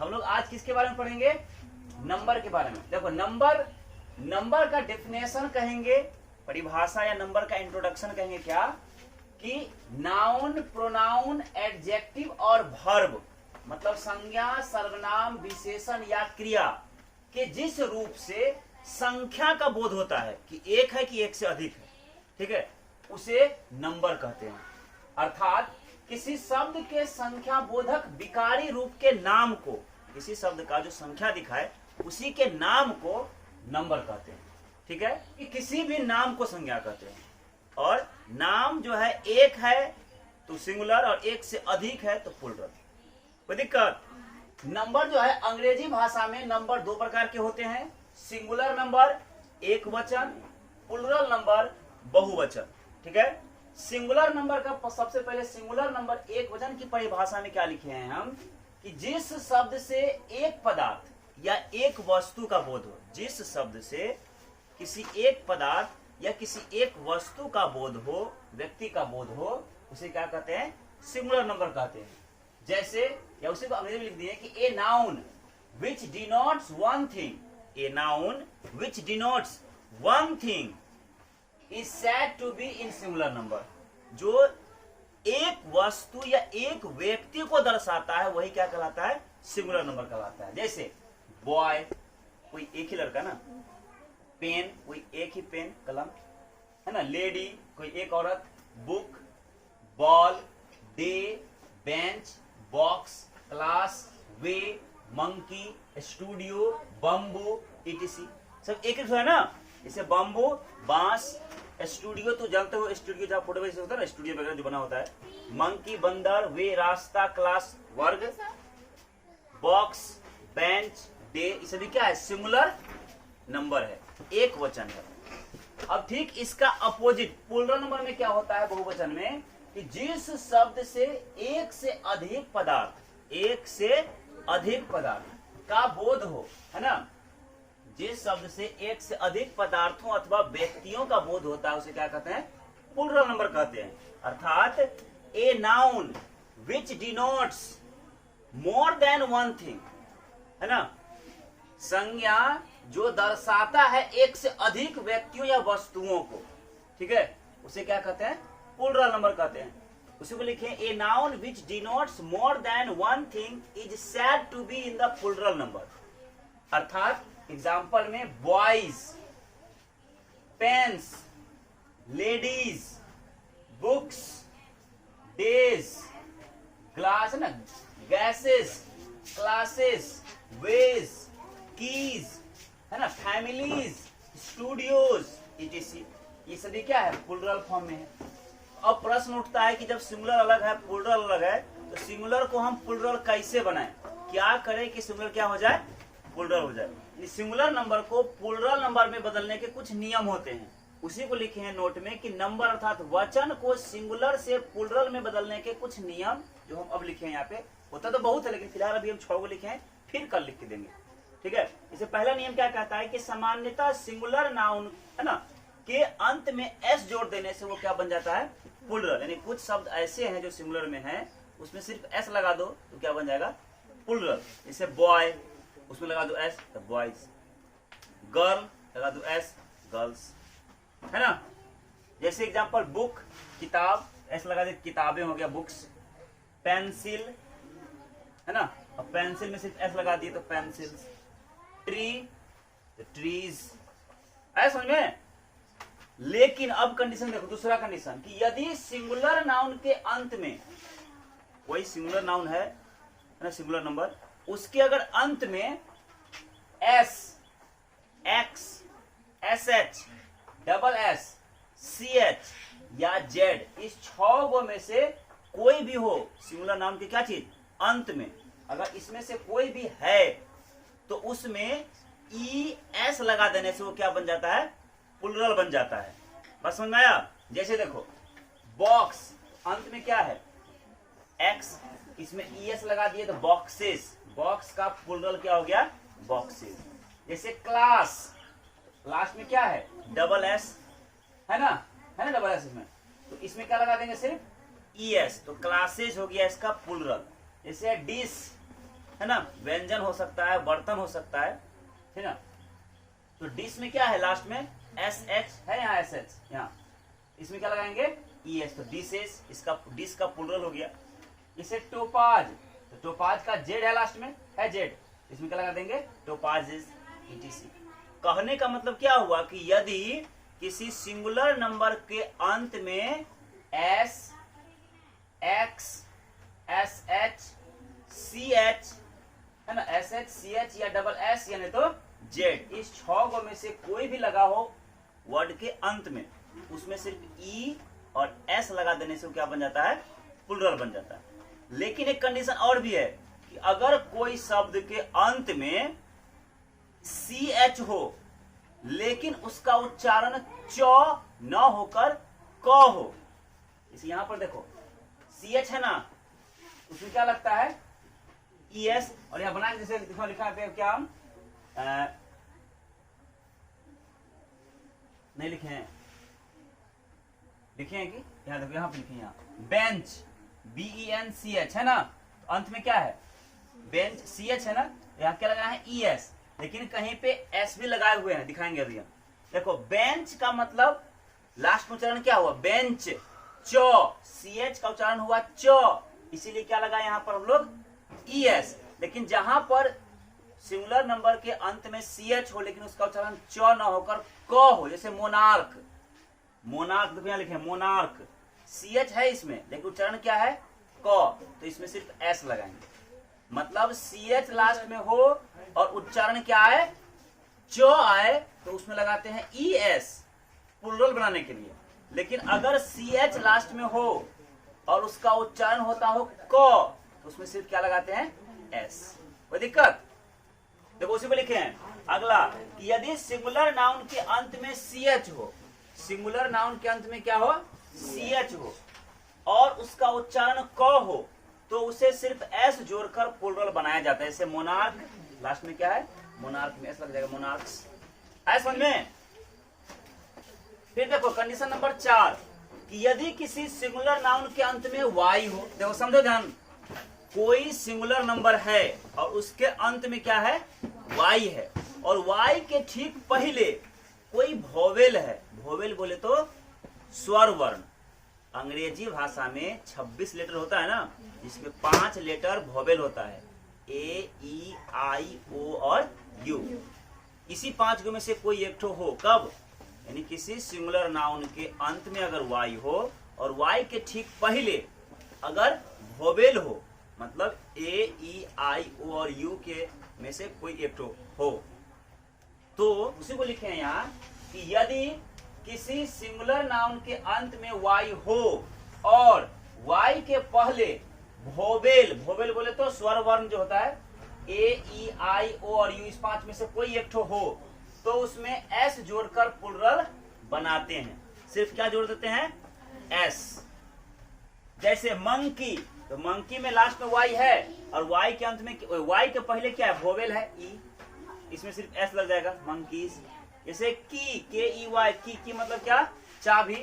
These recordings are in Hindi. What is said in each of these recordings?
हम लोग आज किसके बारे में पढ़ेंगे? नंबर के बारे में। देखो नंबर का डेफिनेशन कहेंगे, परिभाषा या नंबर का इंट्रोडक्शन कहेंगे क्या कि नाउन, प्रोनाउन, एडजेक्टिव और वर्ब, मतलब संज्ञा, सर्वनाम, विशेषण या क्रिया के जिस रूप से संख्या का बोध होता है कि एक है कि एक से अधिक है, ठीक है, उसे नंबर कहते हैं। अर्थात किसी शब्द के संख्या बोधक विकारी रूप के नाम को, किसी शब्द का जो संख्या दिखाए उसी के नाम को नंबर कहते हैं, ठीक है। कि किसी भी नाम को संज्ञा कहते हैं, और नाम जो है एक है तो सिंगुलर और एक से अधिक है तो प्लुरल। कोई दिक्कत? नंबर जो है अंग्रेजी भाषा में नंबर दो प्रकार के होते हैं, सिंगुलर नंबर एक वचन, प्लुरल नंबर बहुवचन, ठीक है। सिंगुलर नंबर का सबसे पहले सिंगुलर नंबर एक वचन की परिभाषा में क्या लिखे हैं हम कि जिस शब्द से एक पदार्थ या एक वस्तु का बोध हो, जिस शब्द से किसी एक पदार्थ या किसी एक वस्तु का बोध हो, व्यक्ति का बोध हो, उसे क्या कहते हैं? सिंगुलर नंबर कहते हैं। जैसे या उसी को अंग्रेजी में लिख दिए कि a noun which denotes one thing, a noun which denotes one thing is said to be in singular number. जो एक वस्तु या एक व्यक्ति को दर्शाता है वही क्या कहलाता है? सिंगुलर नंबर कहलाता है। जैसे बॉय, कोई एक ही लड़का ना, पेन, कोई एक ही पेन कलम है ना, लेडी, कोई एक औरत, book, ball, day, bench, box, class, way, monkey, studio, bamboo, ETC, सब एक एक है ना। जैसे बम्बू, बांस, स्टूडियो तो जानते हो, स्टूडियो जहाँ फोटो वैसे होता है ना, स्टूडियो वगैरह जो बना होता है, मंकी बंदर, वे रास्ता, क्लास वर्ग, बॉक्स, बेंच, डे, ये सभी क्या है? सिंगुलर नंबर है, एक वचन है। अब ठीक इसका अपोजिट प्लुरल नंबर में क्या होता है? बहुवचन में कि जिस शब्द से एक से अधिक पदार्थ, एक से अधिक पदार्थ का बोध हो, है ना, जिस शब्द से एक से अधिक पदार्थों अथवा व्यक्तियों का बोध होता है उसे क्या कहते हैं? प्लुरल नंबर कहते हैं। अर्थात ए noun which denotes more than one thing, है ना, संज्ञा जो दर्शाता है एक से अधिक व्यक्तियों या वस्तुओं को, ठीक है, उसे क्या कहते हैं? प्लुरल नंबर कहते हैं। उसी को लिखे a noun which denotes more than one thing is said to be in the plural number. अर्थात एग्जाम्पल में boys, pens, ladies, books, days, glass है ना, गैसेस, क्लासेस, वेज, कीज, है ना, फैमिलीज, स्टूडियोज, इटीसी, ये सभी क्या है? प्लुरल फॉर्म में है। अब प्रश्न उठता है कि जब सिंगुलर अलग है, प्लुरल अलग है, तो सिंगुलर को हम प्लुरल कैसे बनाएं? क्या करें कि सिंगुलर क्या हो जाए? प्लुरल हो जाए। सिंगुलर नंबर को प्लुरल नंबर में बदलने के कुछ नियम होते हैं, उसी को लिखे हैं नोट में कि नंबर अर्थात वचन को सिंगुलर से प्लुरल में बदलने के कुछ नियम जो हम अब लिखे हैं यहाँ पे। होता तो बहुत है लेकिन फिलहाल अभी हम 6 को लिखे हैं, फिर कल लिख के देंगे, ठीक है। इसे पहला नियम क्या कहता है कि सामान्यतः सिंगुलर नाउन, है ना, के अंत में एस जोड़ देने से वो क्या बन जाता है? प्लुरल। यानी कुछ शब्द ऐसे हैं जो सिंगुलर में है, उसमें सिर्फ एस लगा दो तो क्या बन जाएगा? प्लुरल। जैसे बॉय, उसमें लगा दो एस तो बॉयज, गर्ल लगा दो एस गर्ल्स, है ना। जैसे एग्जांपल बुक, किताब, एस लगा दे किताबें हो गया बुक्स, पेंसिल, है ना, और पेंसिल में सिर्फ एस लगा दिए तो पेंसिल्स, ट्री तो ट्रीज, ऐसा समझ में। लेकिन अब कंडीशन देखो, दूसरा कंडीशन कि यदि सिंगुलर नाउन के अंत में कोई सिंगुलर नाउन है ना, सिंगुलर नंबर, उसके अगर अंत में S, X, S H, double S, C H या जेड, इस 6 गो में से कोई भी हो सिंगुलर नाउन की क्या चीज? अंत में अगर इसमें से कोई भी है तो उसमें ई एस लगा देने से वो क्या बन जाता है? प्लुरल बन जाता है। बस समझ में आया? जैसे देखो बॉक्स, अंत में क्या है? एक्स, इसमें ई एस लगा दिए तो बॉक्सेस, बॉक्स का प्लुरल क्या हो गया? बॉक्सेस। जैसे क्लास, क्लास में क्या है? डबल एस, है ना, डबल एस इसमें, तो इसमें क्या लगा देंगे? सिर्फ ई एस, तो क्लासेस हो गया इसका प्लुरल। जैसे डिश, है ना, व्यंजन हो सकता है, बर्तन हो सकता है ना। तो डिश में क्या है लास्ट में एस एच है, यहाँ एस एच, यहाँ इसमें क्या लगाएंगे ई एस, तो डिशेस, इसका डिश का प्लुरल हो गया। इसे टोपाज, तो टोपाज का जेड है लास्ट में, है जेड, इसमें क्या लगा देंगे टोपाजेस etc। कहने का मतलब क्या हुआ कि यदि किसी सिंगुलर नंबर के अंत में S X S H C H है ना, एस एच सी एच या डबल एस यानी तो जेड, इस 6 गो में से कोई भी लगा हो वर्ड के अंत में, उसमें सिर्फ ई और एस लगा देने से क्या बन जाता है, प्लुरल बन जाता है। लेकिन एक कंडीशन और भी है कि अगर कोई शब्द के अंत में सी एच हो लेकिन उसका उच्चारण च न होकर क हो, इसे यहां पर देखो सी एच है ना, उसमें क्या लगता है ई एस, और यहां बना जैसे लिखा है क्या नहीं लिखे हैं, लिखे हैं कि यहाँ देखो, यहाँ पे लिखे, यहाँ बेंच BENCH है ना, तो अंत में क्या है बेंच CH है ना, यहाँ क्या लगा है ES, लेकिन कहीं पे S भी लगाए हुए हैं, दिखाएंगे अभी हम। देखो बेंच का मतलब लास्ट में उच्चारण क्या हुआ बेंच, च, CH का उच्चारण हुआ च, इसीलिए क्या लगा यहाँ पर हम लोग ES। लेकिन जहां पर सिंगुलर नंबर के अंत में CH हो लेकिन उसका उच्चारण च न होकर क हो, जैसे मोनार्क, मोनार्क देखो यहाँ लिखे मोनार्क, CH है इसमें लेकिन उच्चारण क्या है क, तो इसमें सिर्फ S लगाएंगे। मतलब CH लास्ट में हो और उच्चारण क्या आए च आए तो उसमें लगाते हैं ES प्लुरल बनाने के लिए। लेकिन अगर CH लास्ट में हो और उसका उच्चारण होता हो क, तो उसमें सिर्फ क्या लगाते हैं S। कोई दिक्कत? देखो उसी में लिखे हैं अगला कि यदि सिंगुलर नाउन के अंत में CH हो, सिंगुलर नाउन के अंत में क्या हो CH हो और उसका उच्चारण क हो, तो उसे सिर्फ S जोड़कर प्लुरल बनाया जाता है। जैसे मोनार्क लास्ट में क्या है मोनार्क में S लग जाएगा, मोनार्क्स। आए समझ में? फिर देखो कंडीशन नंबर 4 कि यदि किसी सिंगुलर नाउन के अंत में Y हो, देखो समझो ध्यान, कोई सिंगुलर नंबर है और उसके अंत में क्या है Y है और Y के ठीक पहले कोई वोवेल है, वोवेल बोले तो स्वर वर्ण, अंग्रेजी भाषा में 26 लेटर होता है ना, जिसमें 5 लेटर वोवेल होता है A E I O और U। इसी 5 गो में से कोई एक ठो हो, कब? यानी किसी सिंगुलर नाउन के अंत में अगर Y हो और Y के ठीक पहले अगर वोवेल हो, मतलब A E I O और U के में से कोई एक ठो हो, तो उसी को लिखे हैं यहाँ कि यदि किसी सिंगुलर नाउन के अंत में Y हो और Y के पहले वोवेल, वोवेल बोले तो स्वर वर्ण जो होता है A E I O और U, इस 5 में से कोई एक ठो हो, तो उसमें S जोड़कर प्लुरल बनाते हैं। सिर्फ क्या जोड़ देते हैं S। जैसे मंकी, तो मंकी में लास्ट में Y है और Y के अंत में Y के पहले क्या है वोवेल है E, इसमें सिर्फ S लग जाएगा मंकीज। जैसे की KEY, की मतलब क्या चाबी,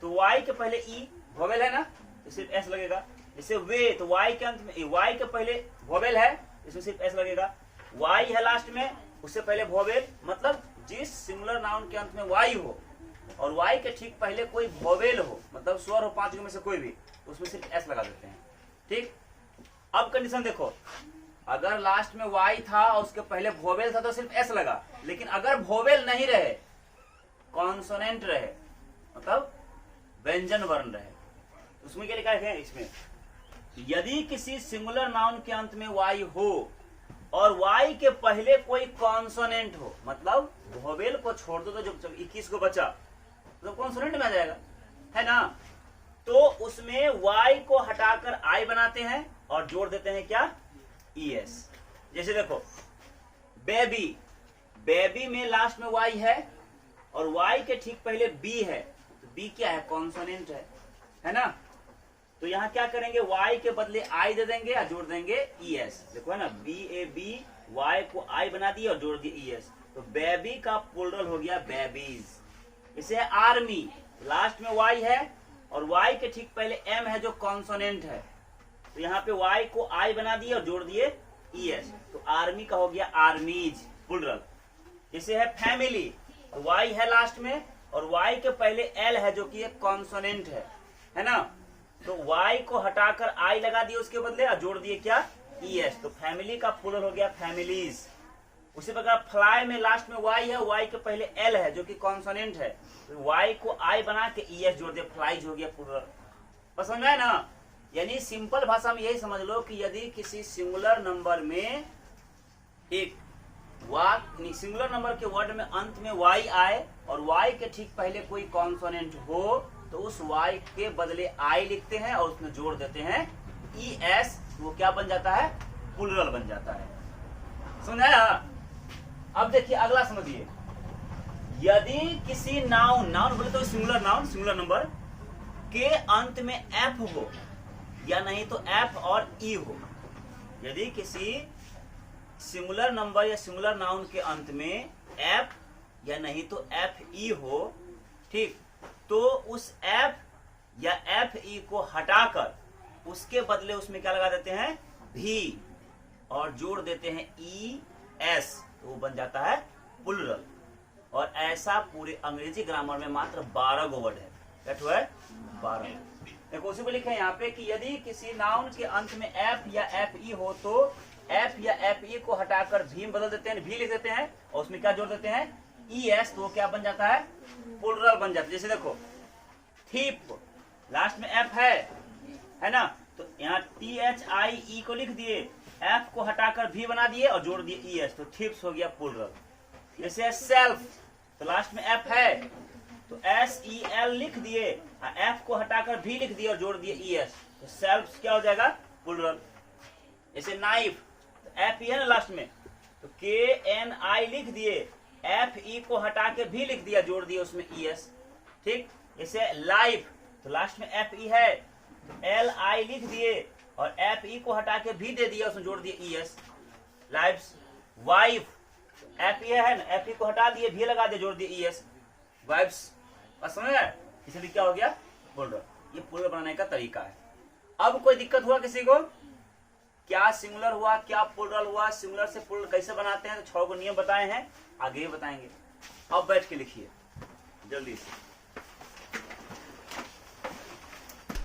तो Y के पहले E वोवेल है ना, तो सिर्फ S लगेगा। जैसे वे, तो Y के अंत में Y के पहले वोवेल है, इसमें सिर्फ S लगेगा। Y है लास्ट में, उससे पहले वोवेल, मतलब जिस सिंगुलर नाउन के अंत में Y हो और Y के ठीक पहले कोई वोवेल हो, मतलब स्वर हो 5 में से कोई भी, उसमें सिर्फ S लगा देते हैं। ठीक, अब कंडीशन देखो, अगर लास्ट में Y था और उसके पहले वोवेल था तो सिर्फ S लगा, लेकिन अगर वोवेल नहीं रहे, कॉन्सोनेंट रहे, मतलब व्यंजन वर्ण रहे, उसमें क्या लिखा है इसमें, यदि किसी सिंगुलर नाउन के अंत में Y हो और Y के पहले कोई कॉन्सोनेंट हो, मतलब वोवेल को छोड़ दो तो जब 21 को बचा तो कॉन्सोनेंट में आ जाएगा, है ना, तो उसमें Y को हटाकर I बनाते हैं और जोड़ देते हैं क्या ES। जैसे देखो बेबी, बेबी में लास्ट में Y है और Y के ठीक पहले B है, तो B क्या है कॉन्सोनेंट है ना, तो यहाँ क्या करेंगे Y के बदले I दे देंगे और जोड़ देंगे ES। देखो है ना BAB, Y को I बना दिए और जोड़ दिए ES, तो बेबी का प्लुरल हो गया बेबीज। इसे आर्मी, लास्ट में Y है और Y के ठीक पहले M है जो कॉन्सोनेंट है, तो यहाँ पे Y को I बना दिए और जोड़ दिए ES, तो आर्मी का हो गया आर्मीज प्लूरल। जैसे है फैमिली, तो Y है लास्ट में और Y के पहले L है जो कि एक कॉन्सोनेंट है ना, तो Y को हटाकर I लगा दिए उसके बदले और जोड़ दिए क्या ES, तो फैमिली का प्लूरल हो गया फैमिलीज। उसी प्रकार फ्लाई में लास्ट में Y है, Y के पहले L है जो कि कॉन्सोनेंट है, तो Y को I बना के ES जोड़ दिया, फ्लाइज हो गया प्लूरल। बस समझ आए ना। यानी सिंपल भाषा में यही समझ लो कि यदि किसी सिंगुलर नंबर में एक सिंगुलर नंबर के वर्ड में अंत में Y आए और Y के ठीक पहले कोई कॉन्सोनेंट हो तो उस Y के बदले I लिखते हैं और उसमें जोड़ देते हैं ES, वो क्या बन जाता है प्लूरल बन जाता है। समझाया। अब देखिए अगला समझिए, यदि किसी नाउन बोले तो सिंगुलर नाउन सिंगुलर नंबर के अंत में F हो या नहीं तो F और E हो, यदि किसी सिंगुलर नंबर या सिंगुलर नाउन के अंत में F या नहीं तो FE हो, ठीक, तो उस F या FE को हटाकर उसके बदले उसमें क्या लगा देते हैं भी और जोड़ देते हैं ES, तो वो बन जाता है प्लूरल। और ऐसा पूरे अंग्रेजी ग्रामर में मात्र 12 गो वर्ड है, क्या है 12। देखो उसी को लिखे हैं यहाँ पे कि यदि किसी नाउन के अंत में F या FE हो तो F या FE को हटाकर भी बदल देते हैं, भी लिख देते हैं और उसमें क्या जोड़ देते हैं ES, तो वो क्या बन जाता है प्लूरल बन जाता है। जैसे देखो थीप, लास्ट में F है ना, तो यहाँ THIE को लिख दिए, F को हटाकर भी बना दिए और जोड़ दिए ES, तो थीप्स हो गया प्लूरल। जैसे सेल्फ, तो लास्ट में F है तो SEL लिख दिए, F को हटाकर भी लिख दिए और जोड़ दिए ES, तो सेल्फ क्या हो जाएगा प्लूरल। जैसे नाइफ, तो FE है ना लास्ट में, तो KNI लिख दिए, FE को हटा के भी लिख दिया जोड़ दिया उसमें ES, ठीक। जैसे लाइफ, तो लास्ट में FE है तो LI लिख दिए और FE को हटा के भी दे दिया उसमें जोड़ दिए ES, लाइफ्स। वाइफ, FE है ना, FE को हटा दिए भी लगा दिए जोड़ दिए ES, वाइफ्स। समझ गए, इसलिए क्या हो गया प्लूरल। ये प्लूरल बनाने का तरीका है। अब कोई दिक्कत हुआ किसी को, क्या सिंगुलर हुआ क्या प्लूरल हुआ, सिंगुलर से प्लूरल कैसे बनाते हैं, तो 6 को नियम बताए हैं, आगे बताएंगे। अब बैठ के लिखिए जल्दी से।